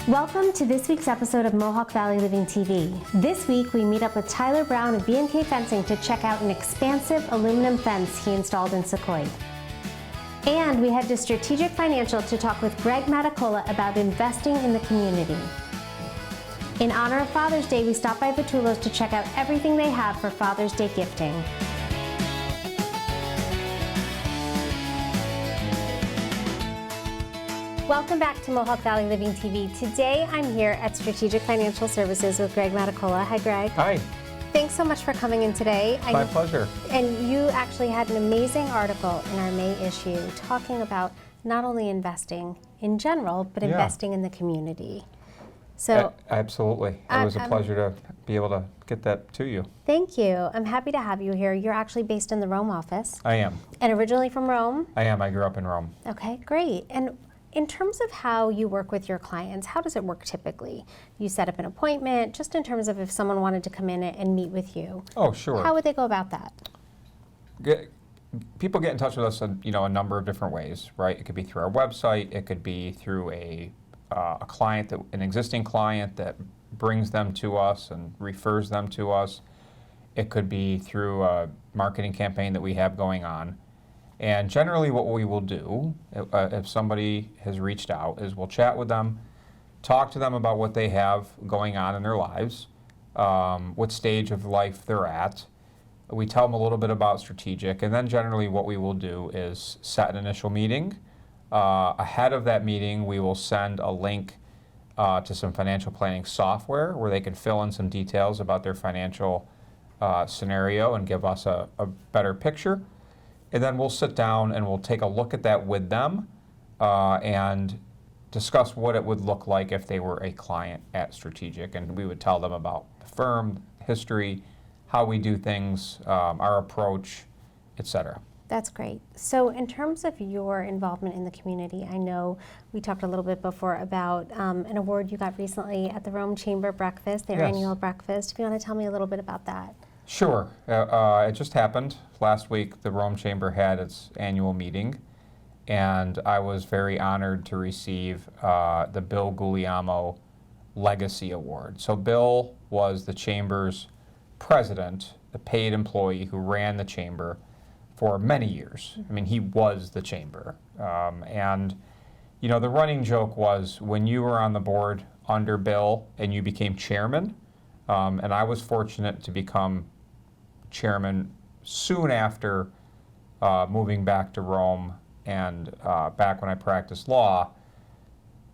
Welcome to this week's episode of Mohawk Valley Living TV. This week we meet up with Tyler Brown of B&K Fencing to check out an expansive aluminum fence he installed in Sauquoit. And we head to Strategic Financial to talk with Greg Mattacola about investing in the community. In honor of Father's Day, we stopped by Vitullo's to check out everything they have for Father's Day gifting. Welcome back to Mohawk Valley Living TV. Today I'm here at Strategic Financial Services with Greg Mattacola. Hi, Greg. Hi. Thanks so much for coming in today. My pleasure. And you actually had an amazing article in our May issue talking about not only investing in general, but investing in the community. So absolutely. It was a pleasure to be able to get that to you. Thank you. I'm happy to have you here. You're actually based in the Rome office. I am. And originally from Rome? I am. I grew up in Rome. Okay, great. And in terms of how you work with your clients, how does it work typically? You set up an appointment, just in terms of if someone wanted to come in and meet with you. Oh, sure. How would they go about that? People get in touch with us in a number of different ways, right? It could be through our website. It could be through an existing client that brings them to us and refers them to us. It could be through a marketing campaign that we have going on. And generally what we will do, if somebody has reached out, is we'll chat with them, talk to them about what they have going on in their lives, what stage of life they're at. We tell them a little bit about Strategic, and then generally what we will do is set an initial meeting. Ahead of that meeting, we will send a link to some financial planning software where they can fill in some details about their financial scenario and give us a better picture. And then we'll sit down and we'll take a look at that with them and discuss what it would look like if they were a client at Strategic. And we would tell them about the firm, history, how we do things, our approach, etc. That's great. So in terms of your involvement in the community, I know we talked a little bit before about an award you got recently at the Rome Chamber Breakfast, their annual breakfast. If you want to tell me a little bit about that. Sure. It just happened last week. The Rome Chamber had its annual meeting, and I was very honored to receive the Bill Guglielmo Legacy Award. So Bill was the Chamber's president, the paid employee who ran the Chamber for many years. I mean, he was the Chamber. And, the running joke was when you were on the board under Bill and you became chairman, and I was fortunate to become chairman soon after moving back to Rome, and back when I practiced law,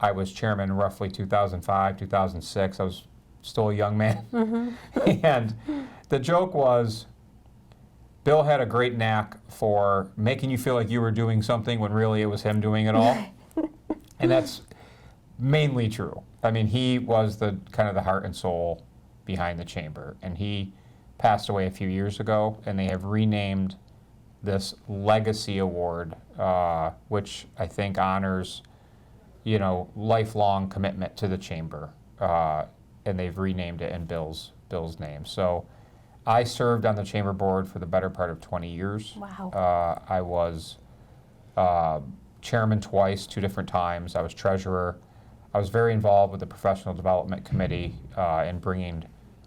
I was chairman roughly 2005, 2006. I was still a young man. Mm-hmm. And the joke was, Bill had a great knack for making you feel like you were doing something when really it was him doing it all. And that's mainly true. I mean, he was the kind of the heart and soul behind the Chamber, and he passed away a few years ago, and they have renamed this Legacy Award, which I think honors, lifelong commitment to the Chamber, and they've renamed it in Bill's name. So I served on the Chamber board for the better part of 20 years. Wow. I was chairman twice, 2 different times. I was treasurer. I was very involved with the Professional Development Committee in bringing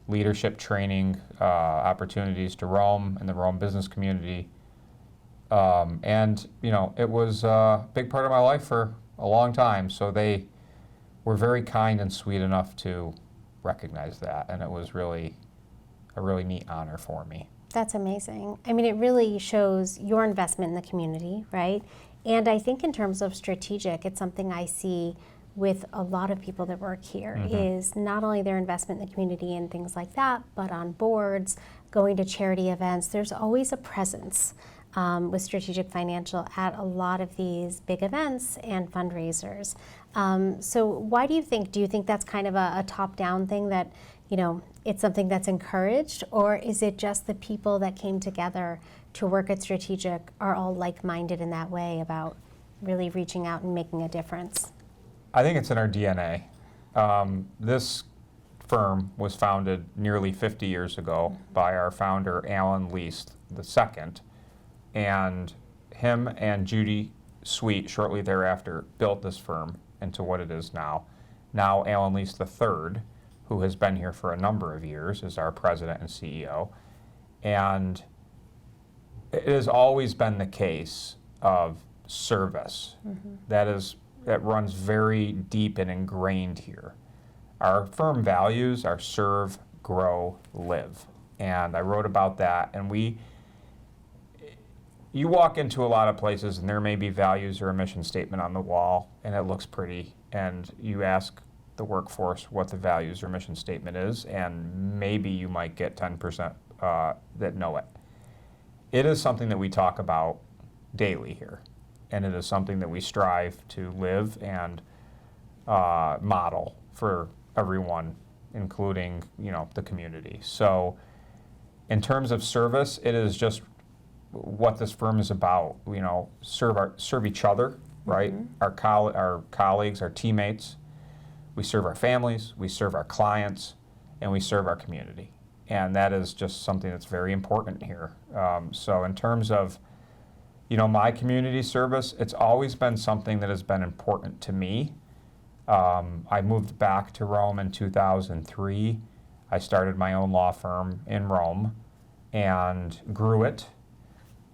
leadership training opportunities to Rome and the Rome business community. And, it was a big part of my life for a long time. So they were very kind and sweet enough to recognize that. And it was really a really neat honor for me. That's amazing. I mean, it really shows your investment in the community, right? And I think in terms of Strategic, it's something I see with a lot of people that work here, mm-hmm. is not only their investment in the community and things like that, but on boards, going to charity events. There's always a presence with Strategic Financial at a lot of these big events and fundraisers. So why do you think that's kind of a top-down thing that, it's something that's encouraged, or is it just the people that came together to work at Strategic are all like-minded in that way about really reaching out and making a difference? I think it's in our DNA. This firm was founded nearly 50 years ago by our founder, Alan Least II, and him and Judy Sweet shortly thereafter built this firm into what it is now. Now Alan Lease III, who has been here for a number of years, is our president and CEO. And it has always been the case of service. That runs very deep and ingrained here. Our firm values are serve, grow, live. And I wrote about that. And you walk into a lot of places and there may be values or a mission statement on the wall and it looks pretty. And you ask the workforce what the values or mission statement is, and maybe you might get 10% that know it. It is something that we talk about daily here, and it is something that we strive to live and model for everyone, including the community. So in terms of service, it is just what this firm is about. Serve each other, right? Our colleagues, our teammates. We serve our families, we serve our clients, and we serve our community. And that is just something that's very important here. So in terms of my community service, it's always been something that has been important to me. I moved back to Rome in 2003. I started my own law firm in Rome and grew it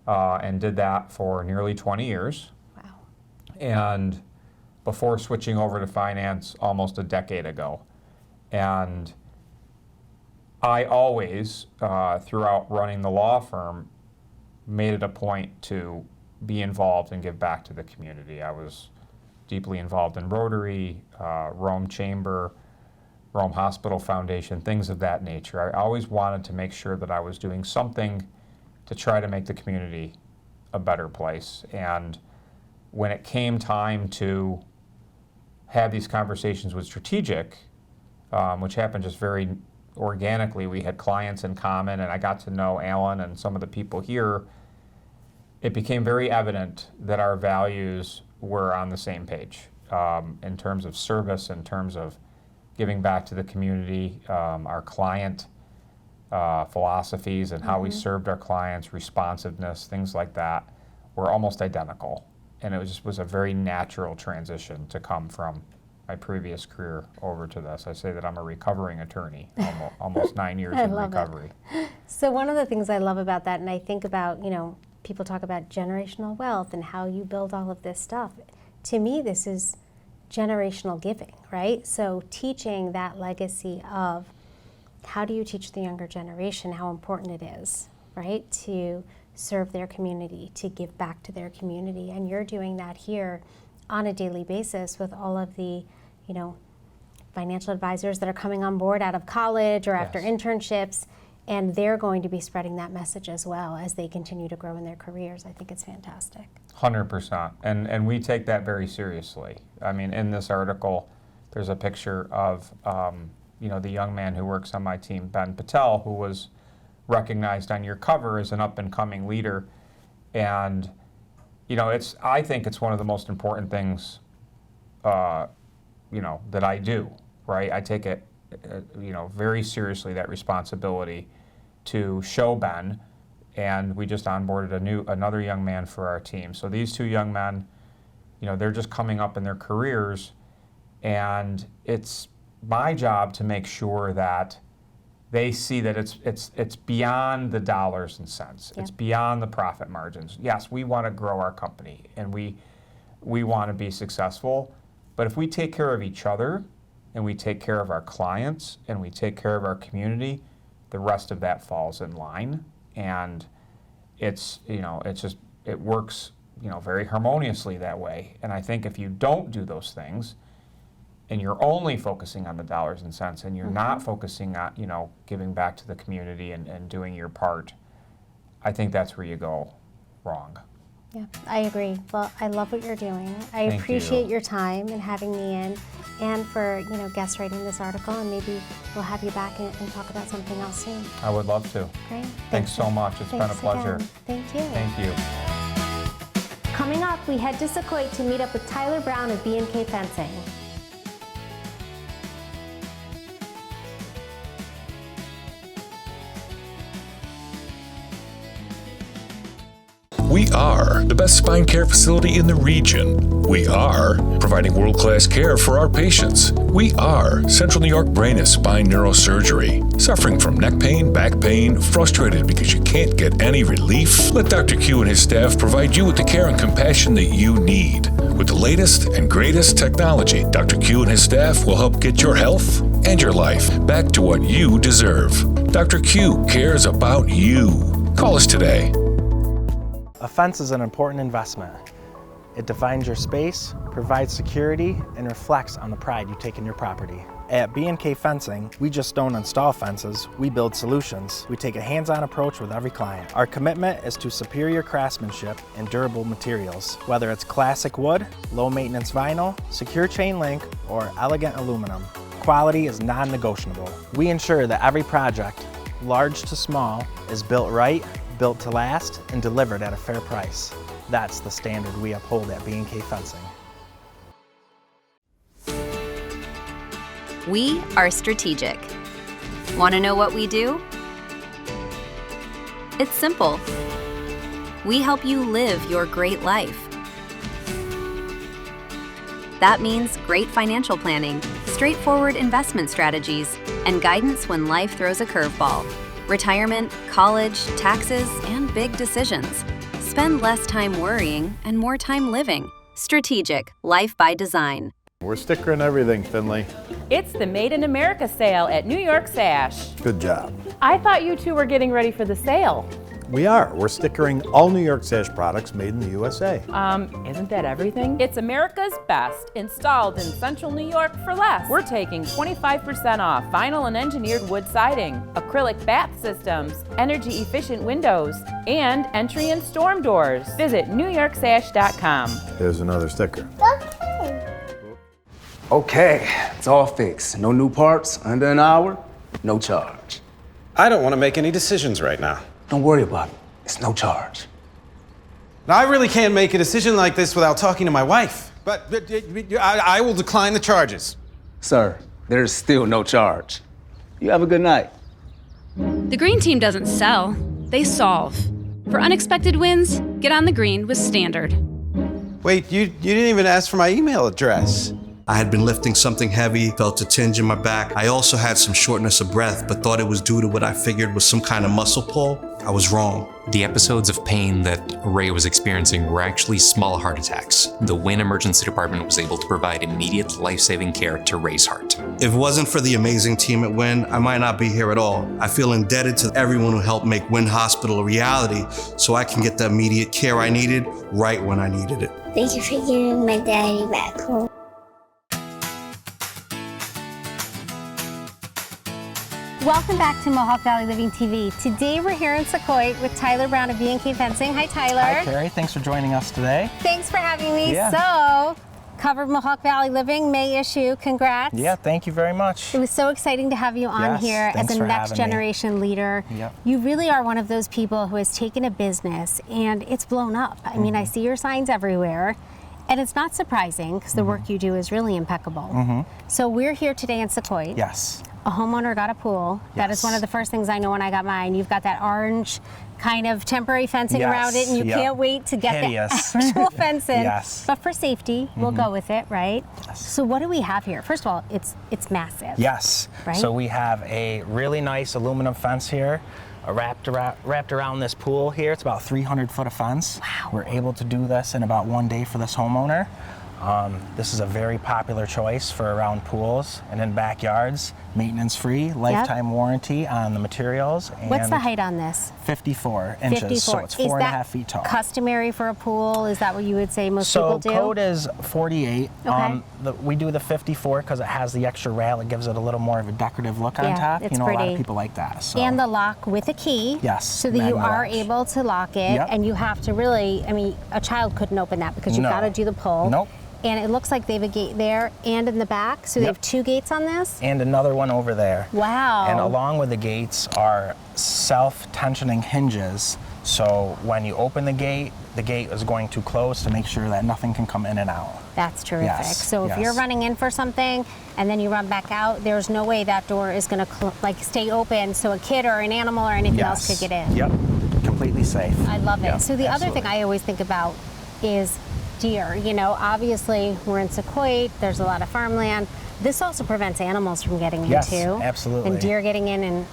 and did that for nearly 20 years. Wow. And before switching over to finance almost a decade ago. And I always, throughout running the law firm, made it a point to be involved and give back to the community. I was deeply involved in Rotary, Rome Chamber, Rome Hospital Foundation, things of that nature. I always wanted to make sure that I was doing something to try to make the community a better place. And when it came time to have these conversations with Strategic, which happened just very organically. We had clients in common, and I got to know Alan and some of the people here. It became very evident that our values were on the same page in terms of service, in terms of giving back to the community, our client philosophies and how we served our clients, responsiveness, things like that, were almost identical. And it was a very natural transition to come from my previous career over to this. I say that I'm a recovering attorney, almost 9 years in recovery. So one of the things I love about that, and I think about, people talk about generational wealth and how you build all of this stuff. To me, this is generational giving, right? So teaching that legacy of how do you teach the younger generation how important it is, right, to serve their community, to give back to their community. And you're doing that here on a daily basis with all of the, financial advisors that are coming on board out of college or after internships, and they're going to be spreading that message as well as they continue to grow in their careers. I think it's fantastic. 100%. And we take that very seriously. I mean, in this article, there's a picture of, the young man who works on my team, Ben Patel, who was recognized on your cover as an up-and-coming leader. And, I think it's one of the most important things, that I do, right? I take it, very seriously, that responsibility to show Ben. And we just onboarded another young man for our team. So these two young men, they're just coming up in their careers. And it's my job to make sure that they see that it's beyond the dollars and cents. Yeah. It's beyond the profit margins. Yes, we want to grow our company and we want to be successful. But if we take care of each other and we take care of our clients and we take care of our community, the rest of that falls in line. And it works, very harmoniously that way. And I think if you don't do those things, and you're only focusing on the dollars and cents, and you're not focusing on, giving back to the community and doing your part, I think that's where you go wrong. Yeah, I agree. Well, I love what you're doing. I appreciate your time and having me in, and for guest writing this article. And maybe we'll have you back and talk about something else soon. I would love to. Great. Thanks so much. It's been a pleasure. Again. Thank you. Thank you. Coming up, we head to Sauquoit to meet up with Tyler Brown of B&K Fencing. We are the best spine care facility in the region. We are providing world-class care for our patients. We are Central New York Brain and Spine Neurosurgery. Suffering from neck pain, back pain, frustrated because you can't get any relief? Let Dr. Q and his staff provide you with the care and compassion that you need. With the latest and greatest technology, Dr. Q and his staff will help get your health and your life back to what you deserve. Dr. Q cares about you. Call us today. A fence is an important investment. It defines your space, provides security, and reflects on the pride you take in your property. At B&K Fencing, we just don't install fences, we build solutions. We take a hands-on approach with every client. Our commitment is to superior craftsmanship and durable materials. Whether it's classic wood, low-maintenance vinyl, secure chain link, or elegant aluminum, quality is non-negotiable. We ensure that every project, large to small, is built right, built to last, and delivered at a fair price. That's the standard we uphold at B&K Fencing. We are strategic. Want to know what we do? It's simple. We help you live your great life. That means great financial planning, straightforward investment strategies, and guidance when life throws a curveball. Retirement, college, taxes, and big decisions. Spend less time worrying and more time living. Strategic, life by design. We're stickering everything, Finley. It's the Made in America sale at New York Sash. Good job. I thought you two were getting ready for the sale. We are. We're stickering all New York Sash products made in the USA. Isn't that everything? It's America's best, installed in central New York for less. We're taking 25% off vinyl and engineered wood siding, acrylic bath systems, energy efficient windows, and entry and storm doors. Visit NewYorkSash.com. Here's another sticker. Okay, it's all fixed. No new parts, under an hour, no charge. I don't want to make any decisions right now. Don't worry about it. It's no charge. Now, I really can't make a decision like this without talking to my wife. But I will decline the charges. Sir, there's still no charge. You have a good night. The green team doesn't sell, they solve. For unexpected wins, get on the green with Standard. Wait, you didn't even ask for my email address. I had been lifting something heavy, felt a tinge in my back. I also had some shortness of breath, but thought it was due to what I figured was some kind of muscle pull. I was wrong. The episodes of pain that Ray was experiencing were actually small heart attacks. The Wynn Emergency Department was able to provide immediate life-saving care to Ray's heart. If it wasn't for the amazing team at Wynn, I might not be here at all. I feel indebted to everyone who helped make Wynn Hospital a reality so I can get the immediate care I needed right when I needed it. Thank you for giving my daddy back home. Welcome back to Mohawk Valley Living TV. Today we're here in Sauquoit with Tyler Brown of B&K Fencing. Hi, Tyler. Hi, Carrie. Thanks for joining us today. Thanks for having me. Yeah. So, covered Mohawk Valley Living, May issue. Congrats. Yeah, thank you very much. It was so exciting to have you on Yes, here as thanks a for next having me. generation leader. Yep. You really are one of those people who has taken a business and it's blown up. I mean, I see your signs everywhere. And it's not surprising because the work you do is really impeccable. So we're here today in Sauquoit. Yes. A homeowner got a pool. That is one of the first things I know when I got mine. You've got that orange kind of temporary fencing around it, and you can't wait to get the actual fence in. But for safety, we'll go with it, right? So what do we have here? First of all, it's massive. Yes. Right? So we have a really nice aluminum fence here. Wrapped around this pool here. It's about 300 foot of fence. Wow. We're able to do this in about 1 day for this homeowner. This is a very popular choice for around pools and in backyards. Maintenance free, lifetime warranty on the materials. And what's the height on this? 54 inches, 54. so it's 4.5 feet tall. Customary for a pool? Is that what you would say most people do? So code is 48. Okay. We do the 54 because it has the extra rail. It gives it a little more of a decorative look on top. It's you know, pretty. a lot of people like that. So. And the lock with a key. Yes. So that you are able to lock it, and you have to really, I mean, a child couldn't open that because you've got to do the pull. Nope. And it looks like they have a gate there and in the back. So they have 2 gates on this? And another one over there. Wow. And along with the gates are self-tensioning hinges. So when you open the gate is going to close to make sure that nothing can come in and out. That's terrific. Yes, So if you're running in for something and then you run back out, there's no way that door is going to stay open so a kid or an animal or anything else could get in. Yep. completely safe. I love it. Yeah, So the other thing I always think about is deer. You know, obviously we're in Sauquoit, there's a lot of farmland. This also prevents animals from getting in Yes, too. absolutely. And deer getting in, and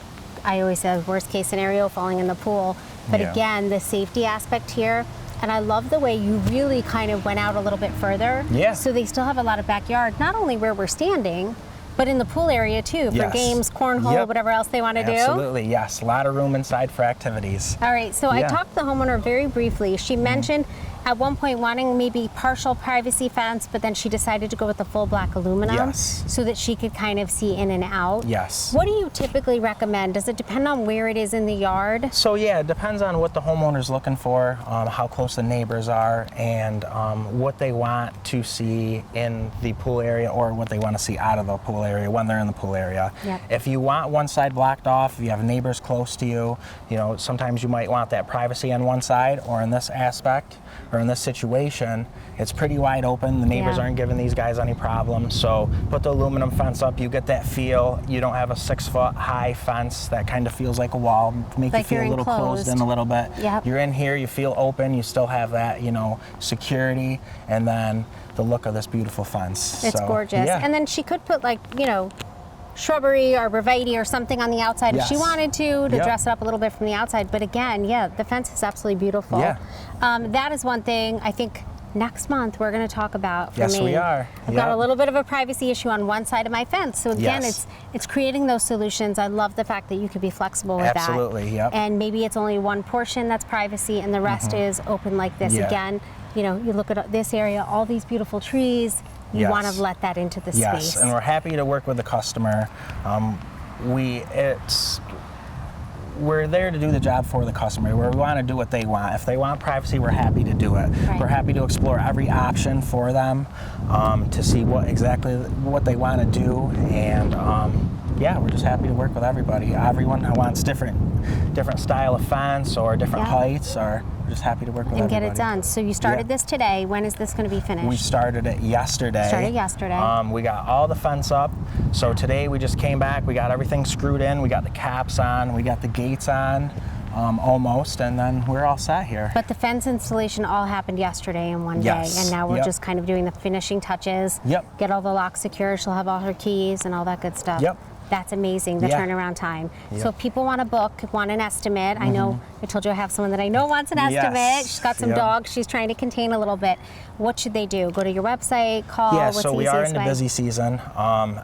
I always say worst case scenario, falling in the pool. But Yeah. again, the safety aspect here, and I love the way you really kind of went out a little bit further. Yeah. So they still have a lot of backyard, not only where we're standing, but in the pool area too, for Yes. games, cornhole, Yep. whatever else they want to do. Absolutely, yes. A lot of room inside for activities. All right, so I Yeah. talked to the homeowner very briefly. She mentioned at one point wanting maybe partial privacy fence, but then she decided to go with the full black aluminum Yes. so that she could kind of see in and out. Yes. What do you typically recommend? Does it depend on where it is in the yard? So yeah, it depends on what the homeowner's looking for, how close the neighbors are, and what they want to see in the pool area or what they want to see out of the pool area when they're in the pool area. Yep. If you want one side blocked off, if you have neighbors close to you, you know, sometimes you might want that privacy on one side, or in this aspect, or in this situation, it's pretty wide open. The neighbors Yeah. aren't giving these guys any problems. So put the aluminum fence up, you get that feel. You don't have a 6-foot high fence that kind of feels like a wall, make Like you feel you're a little enclosed. closed in a little bit. Yep. You're in here, you feel open, you still have that, you know, security, and then the look of this beautiful fence. It's So, gorgeous. yeah. And then she could put, like, you know, shrubbery or arborvitae or something on the outside if she Yes. wanted to Yep. dress it up a little bit from the outside. But again, yeah, the fence is absolutely beautiful. Yeah. That is one thing I think next month we're going to talk about for Yes, me. we are. I've got a Yep. little bit of a privacy issue on one side of my fence. So again, Yes. it's creating those solutions. I love the fact that you could be flexible with that. Absolutely, yep. And maybe it's only one portion that's privacy and the rest is open like this. Yeah. Again, you know, you look at this area, all these beautiful trees. You Yes. want to let that into the Yes, space. and we're happy to work with the customer. We're there to do the job for the customer. We want to do what they want. If they want privacy, we're happy to do it. Right. We're happy to explore every option for them to see exactly what they want to do, and yeah, we're just happy to work with everybody. Everyone who wants different style of fence or different Yeah. heights, or we're just happy to work with and everybody. get it done. So you started Yeah. this today. When is this going to be finished? We started it yesterday. Started yesterday. We got all the fence up. So today we just came back. We got everything screwed in. We got the caps on. We got the gates on, almost, and then we're all set here. But the fence installation all happened yesterday in one Yes. day, and now we're Yep. just kind of doing the finishing touches. Yep. Get all the locks secure. She'll have all her keys and all that good stuff. Yep. That's amazing, the Yeah. turnaround time. Yep. So if people want a book, want an estimate. I know I told you I have someone that I know wants an Yes. estimate. She's got some Yep. dogs she's trying to contain a little bit. What should they do? Go to your website, call? Yeah, What's so the we are in easiest the way? busy season.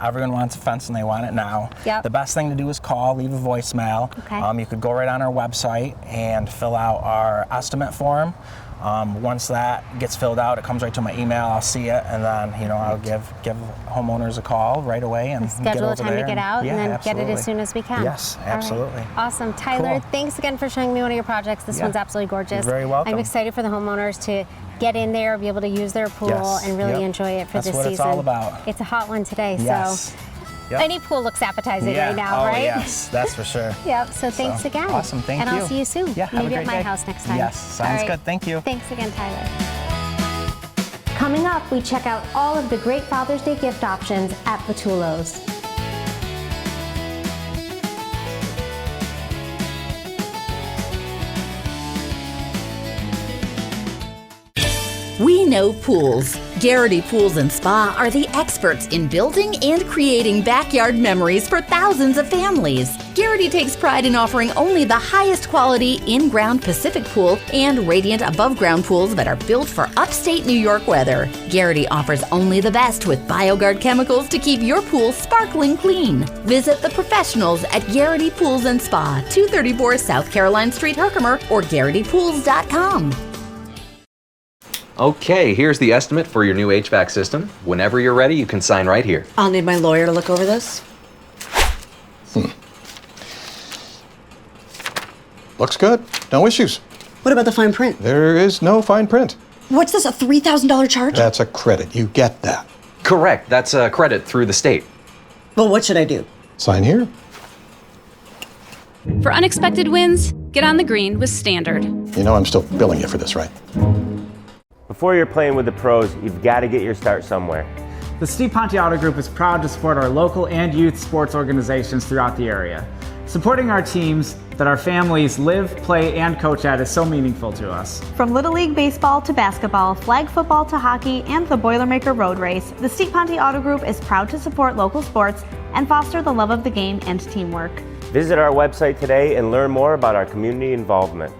Everyone wants a fence and they want it now. Yep. The best thing to do is call, leave a voicemail. Okay. You could go right on our website and fill out our estimate form. Once that gets filled out, it comes right to my email. I'll see it, and then I'll give homeowners a call right away and get Schedule over a time there to get and- out yeah, and then absolutely. get it as soon as we can. Yes, All right. absolutely. Awesome. Tyler, Cool. thanks again for showing me one of your projects. This Yeah. one's absolutely gorgeous. You're very welcome. I'm excited for the homeowners to get in there, be able to use their pool Yes. and really Yep. enjoy it for That's this what season. it's all about. It's a hot one today, Yes. so Yep. any pool looks appetizing Yeah. right now, Oh, right? yes, that's for sure. Yep, so thanks again. Awesome, thank and you. I'll see you soon. Yeah, have a Maybe great at my day. house next time. Yes, sounds All right. good. Thank you. Thanks again, Tyler. Coming up, we check out all of the great Father's Day gift options at Vitullo's. We know pools. Garrity Pools and Spa are the experts in building and creating backyard memories for thousands of families. Garrity takes pride in offering only the highest quality in-ground Pacific pool and radiant above-ground pools that are built for upstate New York weather. Garrity offers only the best with BioGuard chemicals to keep your pool sparkling clean. Visit the professionals at Garrity Pools and Spa, 234 South Caroline Street, Herkimer, or GarrityPools.com. Okay, here's the estimate for your new HVAC system. Whenever you're ready, you can sign right here. I'll need my lawyer to look over this. Looks good. No issues. What about the fine print? There is no fine print. What's this, a $3,000 charge? That's a credit. You get that. Correct. That's a credit through the state. Well, what should I do? Sign here. For unexpected wins, get on the green with Standard. You know I'm still billing you for this, right? Before you're playing with the pros, you've got to get your start somewhere. The Steve Ponte Auto Group is proud to support our local and youth sports organizations throughout the area. Supporting our teams that our families live, play, and coach at is so meaningful to us. From Little League Baseball to basketball, flag football to hockey, and the Boilermaker Road Race, the Steve Ponte Auto Group is proud to support local sports and foster the love of the game and teamwork. Visit our website today and learn more about our community involvement.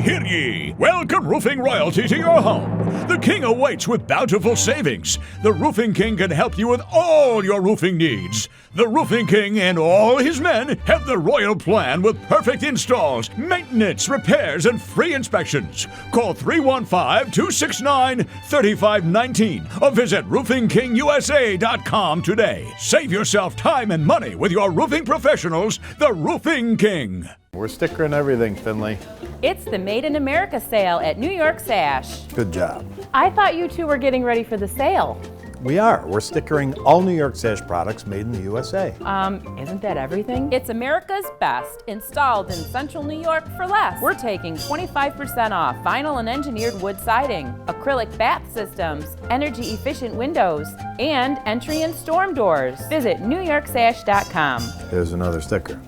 Hear ye! Welcome roofing royalty to your home. The King awaits with bountiful savings. The Roofing King can help you with all your roofing needs. The Roofing King and all his men have the royal plan with perfect installs, maintenance, repairs, and free inspections. Call 315-269-3519 or visit roofingkingusa.com today. Save yourself time and money with your roofing professionals, the Roofing King. We're stickering everything, Finley. It's the Made in America sale at New York Sash. Good job. I thought you two were getting ready for the sale. We are. We're stickering all New York Sash products made in the USA. Isn't that everything? It's America's best, installed in central New York for less. We're taking 25% off vinyl and engineered wood siding, acrylic bath systems, energy efficient windows, and entry and storm doors. Visit NewYorkSash.com. Here's another sticker.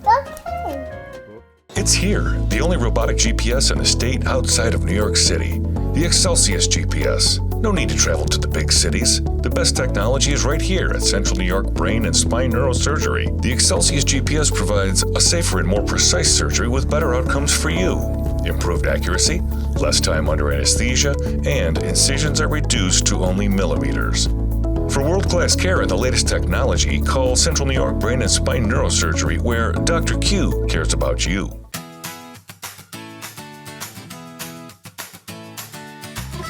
It's here, the only robotic GPS in the state outside of New York City. The Excelsius GPS. No need to travel to the big cities. The best technology is right here at Central New York Brain and Spine Neurosurgery. The Excelsius GPS provides a safer and more precise surgery with better outcomes for you. Improved accuracy, less time under anesthesia, and incisions are reduced to only millimeters. For world-class care and the latest technology, call Central New York Brain and Spine Neurosurgery, where Dr. Q cares about you.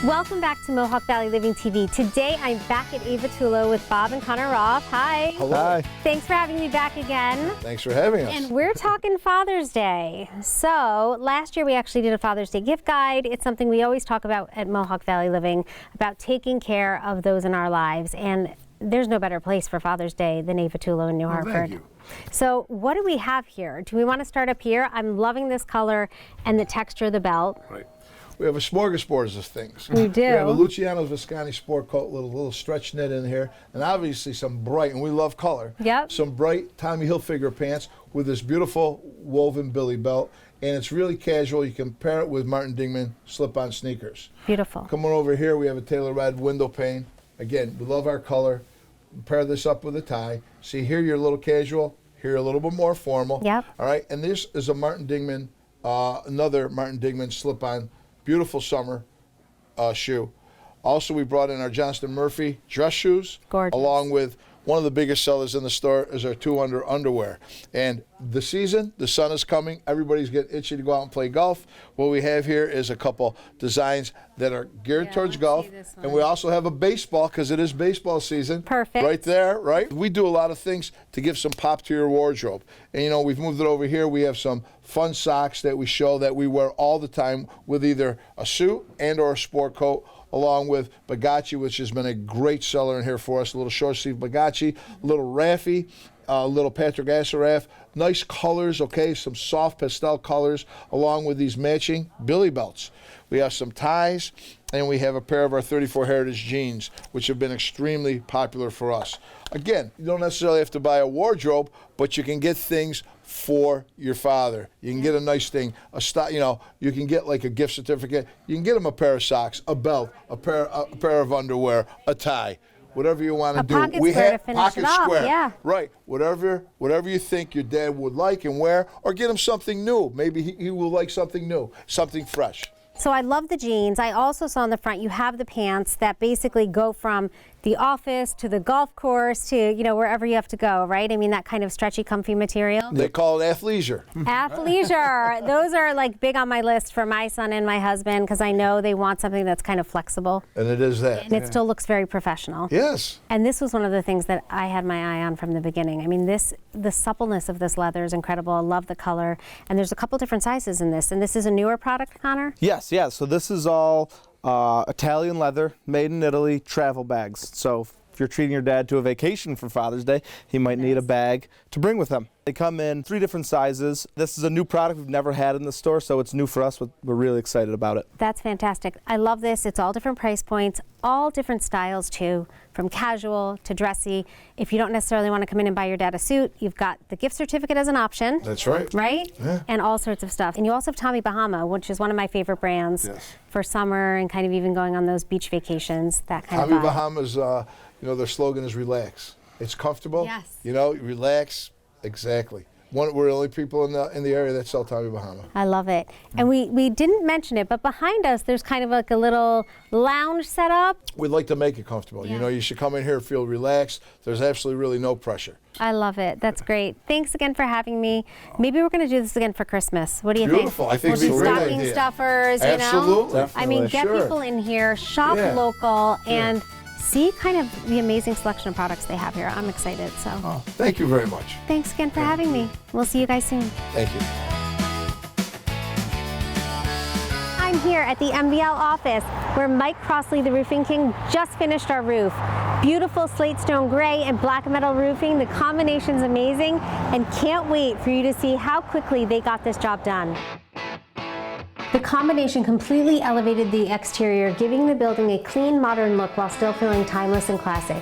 Welcome back to Mohawk Valley Living TV. Today I'm back at Vitullo with Bob and Connor Roth. Hi. Hello. Hi. Thanks for having me back again. Thanks for having us. And we're talking Father's Day. So last year we actually did a Father's Day gift guide. It's something we always talk about at Mohawk Valley Living, about taking care of those in our lives. And there's no better place for Father's Day than Vitullo in New Hartford. Thank you. So what do we have here? Do we want to start up here? I'm loving this color and the texture of the belt. Right. We have a smorgasbord of things. We do. We have a Luciano's Visconti sport coat, little stretch knit in here, and obviously some bright, and we love color. Yep. Some bright Tommy Hilfiger pants with this beautiful woven billy belt, and it's really casual. You can pair it with Martin Dingman slip-on sneakers. Beautiful. Coming over here, we have a Taylor Red window pane. Again, we love our color. Pair this up with a tie. See, here you're a little casual. Here a little bit more formal. Yep. All right, and this is a Martin Dingman, another Martin Dingman slip-on. Beautiful summer shoe. Also, we brought in our Johnston Murphy dress shoes. Gorgeous. Along with one of the biggest sellers in the store is our 2-under underwear. And the season, the sun is coming. Everybody's getting itchy to go out and play golf. What we have here is a couple designs that are geared towards golf. And we also have a baseball, because it is baseball season. Perfect. Right there, right? We do a lot of things to give some pop to your wardrobe. And, you know, we've moved it over here. We have some fun socks that we show that we wear all the time with either a suit and or a sport coat, along with Bagaci, which has been a great seller in here for us. A little short sleeve Bagaci, a little Raffi, a little Patrick Assaraf. Nice colors, okay, some soft pastel colors, along with these matching billy belts. We have some ties, and we have a pair of our 34 Heritage jeans, which have been extremely popular for us. Again, you don't necessarily have to buy a wardrobe, but you can get things for your father. You can get a nice thing, you can get like a gift certificate. You can get him a pair of socks, a belt, a pair of underwear, a tie, whatever you want to do. We have pocket square. Yeah. Right. Whatever you think your dad would like and wear, or get him something new. Maybe he will like something new, something fresh. So I love the jeans. I also saw on the front you have the pants that basically go from the office to the golf course to, wherever you have to go, right? I mean, that kind of stretchy, comfy material. They call it athleisure. Athleisure. Those are like big on my list for my son and my husband, because I know they want something that's kind of flexible. And it is that. And it still looks very professional. Yes. And this was one of the things that I had my eye on from the beginning. I mean, the suppleness of this leather is incredible. I love the color. And there's a couple different sizes in this. And this is a newer product, Connor? Yes, yeah. So this is all Italian leather, made in Italy, travel bags. So if you're treating your dad to a vacation for Father's Day, he might need a bag to bring with him. They come in 3 different sizes. This is a new product we've never had in the store, so it's new for us. We're really excited about it. That's fantastic. I love this. It's all different price points, all different styles too, from casual to dressy. If you don't necessarily want to come in and buy your dad a suit, you've got the gift certificate as an option. That's right. Right? Yeah. And all sorts of stuff. And you also have Tommy Bahama, which is one of my favorite brands for summer and kind of even going on those beach vacations, that kind Tommy of vibe. Bahama's, their slogan is relax. It's comfortable. Yes. Relax. Exactly. We're the only people in the area that sell Tommy Bahama. I love it. And we didn't mention it, but behind us there's kind of like a little lounge set up. We'd like to make it comfortable. Yeah. You should come in here and feel relaxed. There's absolutely really no pressure. I love it. That's great. Thanks again for having me. Maybe we're going to do this again for Christmas. What do you Beautiful. think? I think we'll it's a do great stocking idea. stuffers, Absolutely. I mean, get Sure. people in here, shop Yeah. local, and see kind of the amazing selection of products they have here. I'm excited. So Thank you very much. thanks again for having me. We'll see you guys soon. Thank you. I'm here at the MVL office where Mike Crossley, the Roofing King, just finished our roof. Beautiful slate stone gray and black metal roofing. The combination's amazing and can't wait for you to see how quickly they got this job done. The combination completely elevated the exterior, giving the building a clean, modern look while still feeling timeless and classic.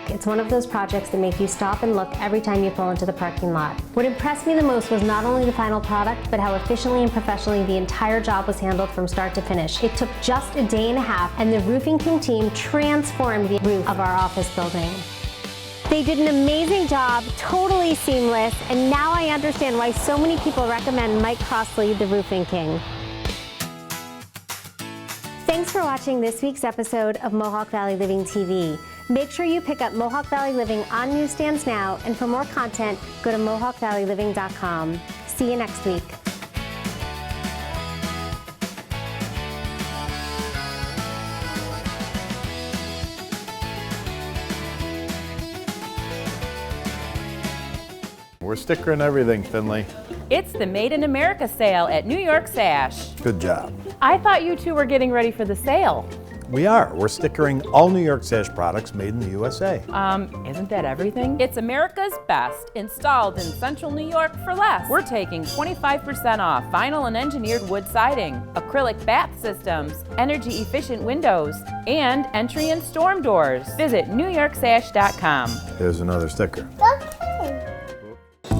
It's one of those projects that make you stop and look every time you pull into the parking lot. What impressed me the most was not only the final product, but how efficiently and professionally the entire job was handled from start to finish. It took just a day and a half, and the Roofing King team transformed the roof of our office building. They did an amazing job, totally seamless, and now I understand why so many people recommend Mike Crossley, the Roofing King. Thanks for watching this week's episode of Mohawk Valley Living TV. Make sure you pick up Mohawk Valley Living on newsstands now, and for more content, go to mohawkvalleyliving.com. See you next week. We're stickering everything, Finley. It's the Made in America sale at New York Sash. Good job. I thought you two were getting ready for the sale. We are. We're stickering all New York Sash products made in the USA. Isn't that everything? It's America's best, installed in central New York for less. We're taking 25% off vinyl and engineered wood siding, acrylic bath systems, energy efficient windows, and entry and storm doors. Visit NewYorkSash.com. Here's another sticker.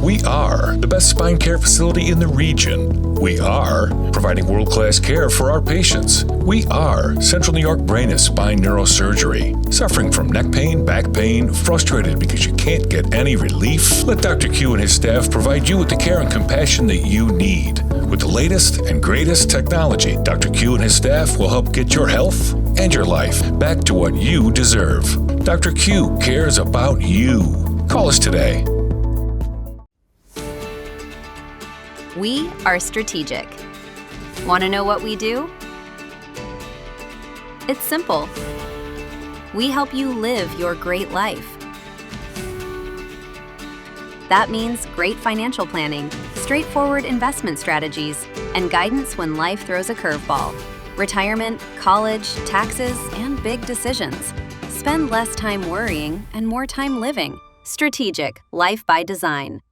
We are the best spine care facility in the region. We are providing world-class care for our patients. We are Central New York Brain and Spine Neurosurgery. Suffering from neck pain, back pain, frustrated because you can't get any relief? Let Dr. Q and his staff provide you with the care and compassion that you need. With the latest and greatest technology, Dr. Q and his staff will help get your health and your life back to what you deserve. Dr. Q cares about you. Call us today. We are strategic. Want to know what we do? It's simple. We help you live your great life. That means great financial planning, straightforward investment strategies, and guidance when life throws a curveball. Retirement, college, taxes, and big decisions. Spend less time worrying and more time living. Strategic, life by design.